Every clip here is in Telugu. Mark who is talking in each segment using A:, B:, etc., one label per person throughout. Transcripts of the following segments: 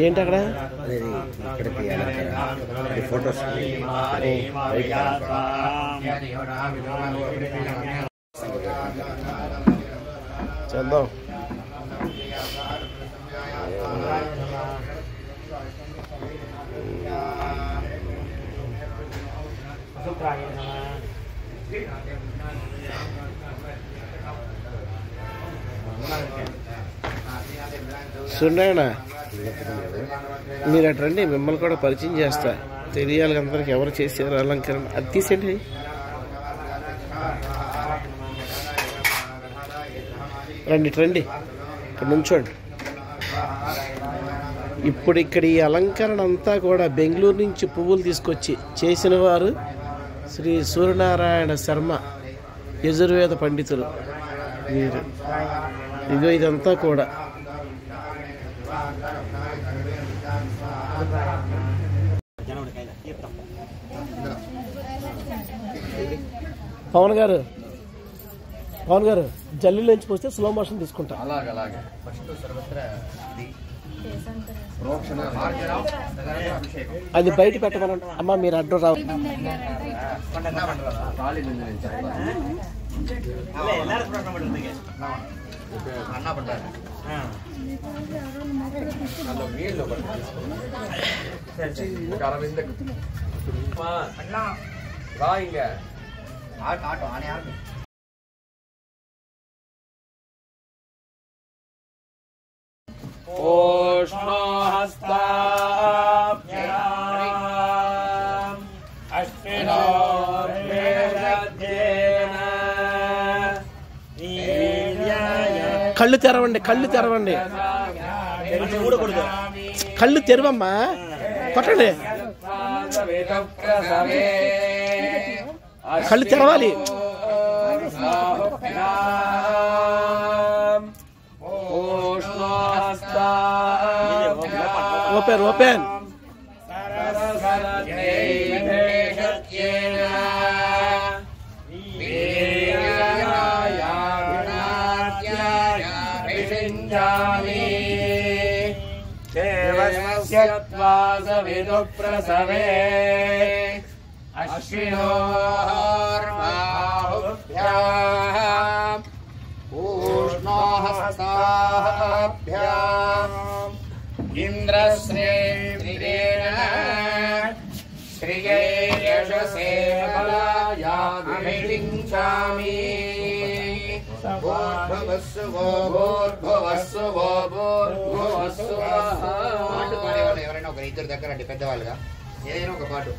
A: ఏంటి అక్కడ ఫోటోస్ చేద్దాం. సున్నాయనా మీరు అటు రండి, మిమ్మల్ని కూడా పరిచయం చేస్తా, తెలియాలి అందరికి ఎవరు చేశారు అలంకరణ. అది తీసేయండి. రండి రండి, ఇక్కడ నుంచోండి. ఇప్పుడు ఇక్కడ ఈ అలంకరణ అంతా కూడా బెంగళూరు నుంచి పువ్వులు తీసుకొచ్చి చేసిన వారు శ్రీ సూర్యనారాయణ శర్మ యజుర్వేద పండితులు వీరు. ఇదో ఇదంతా కూడా పవన్ గారు జల్లిలోంచి పోస్తే స్లో మోషన్ తీసుకుంటా. అది బయట పెట్టమనండి అమ్మా, మీరు అడ్డు రావు. కళ్ళు తెరవండి, కళ్ళు తెరవండి, కళ్ళు తెరవమ్మా, కొట్టండి, కళ్ళు తెరవాలి. Open open.
B: ప్రసవే అశ్వినోర్బాహుభ్యాం ఊష్ణోహస్తాభ్యాం ఇంద్రశ్రేణ శ్రియైర్యశసే బలాయాభిషించామి.
C: పాటు పాడేవాళ్ళు ఎవరైనా ఒక ఇద్దరు దగ్గర అండి, పెద్దవాళ్ళుగా ఏదైనా ఒక పాటు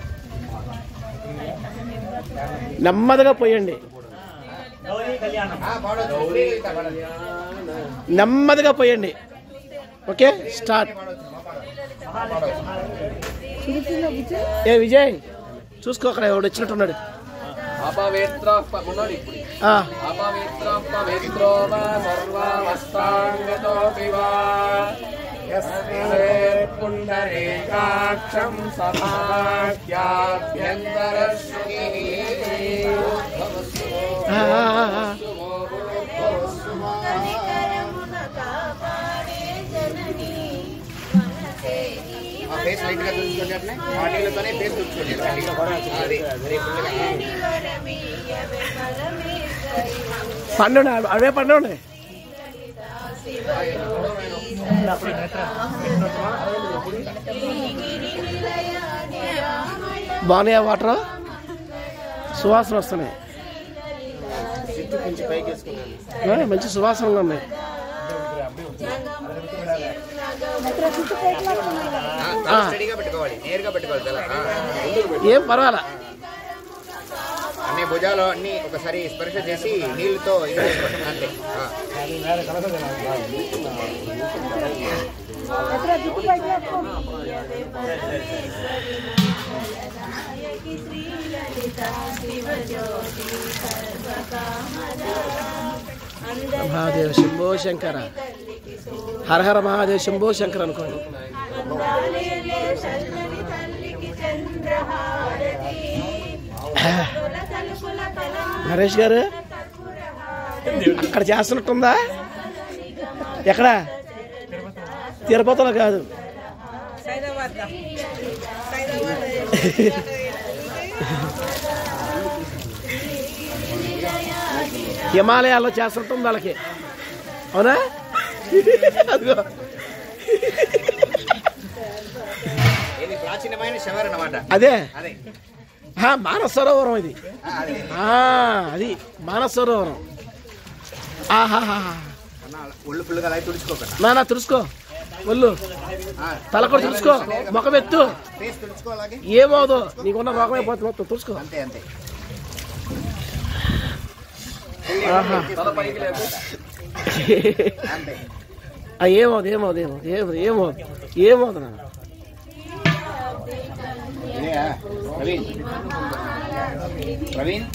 A: నెమ్మదిగా పోయండి, నెమ్మదిగా పోయండి. Okay, start. ఏ విజయ్ చూసుకో, అక్కడ ఎవడు వచ్చినట్టున్నాడు.
B: పుండరీకాక్షం
C: ఫేస్ లైట్ గా చూసుకోండి, అట్లే ఆటలతోనే ఫేస్ చూసుకోండి.
A: పండు అవే పండు ఉన్నాయి. బాగున్నాయా వాటర్? సువాసన వస్తున్నాయి, మంచి సువాసనగా ఉన్నాయి. ఏం పర్వాలా,
C: అన్ని భుజాలు అన్ని ఒకసారి స్పర్శ చేసి నీళ్ళతో అంతే.
A: మహాదేవ శంభో శంకర. హర హర మహాదేవ్ శంభో శంకర్ అనుకోండి. నరేష్ గారు అక్కడ చేస్తున్నట్టుందా? ఎక్కడ? తిరుపతిలో కాదు, హిమాలయాల్లో చేస్తుంటుంది వాళ్ళకి. అవునా? అదిగో
C: ఇది ప్రాచీనమైన శివర్ అన్నమాట.
A: అదే
C: అదే
A: మానస సరోవరం ఇది.
C: అదే
A: అది మానస సరోవరం. ఆహాహా
C: ఒళ్ళు ఫుల్గా లైట్ తుడుచుకోకుండా
A: నానా తుడుచుకో, ఒళ్ళు తల కూడా తుడుచుకో, ముఖం ఎత్తు,
C: ఫేస్ తుడుచుకో. అలాగే
A: ఏమవుదు, నీకున్న రోగం అయిపోతుంది మొత్తం తుడుచుకో.
C: అంతే అంతే.
A: ఆహా
C: అంతే.
A: ఏమవుదు ఏమవుదు ఏమవుదు ఏమవుదు ఏమవుదు ఏమవుదు నాన్న.
C: ప్రవీణ్ ప్రవీణ్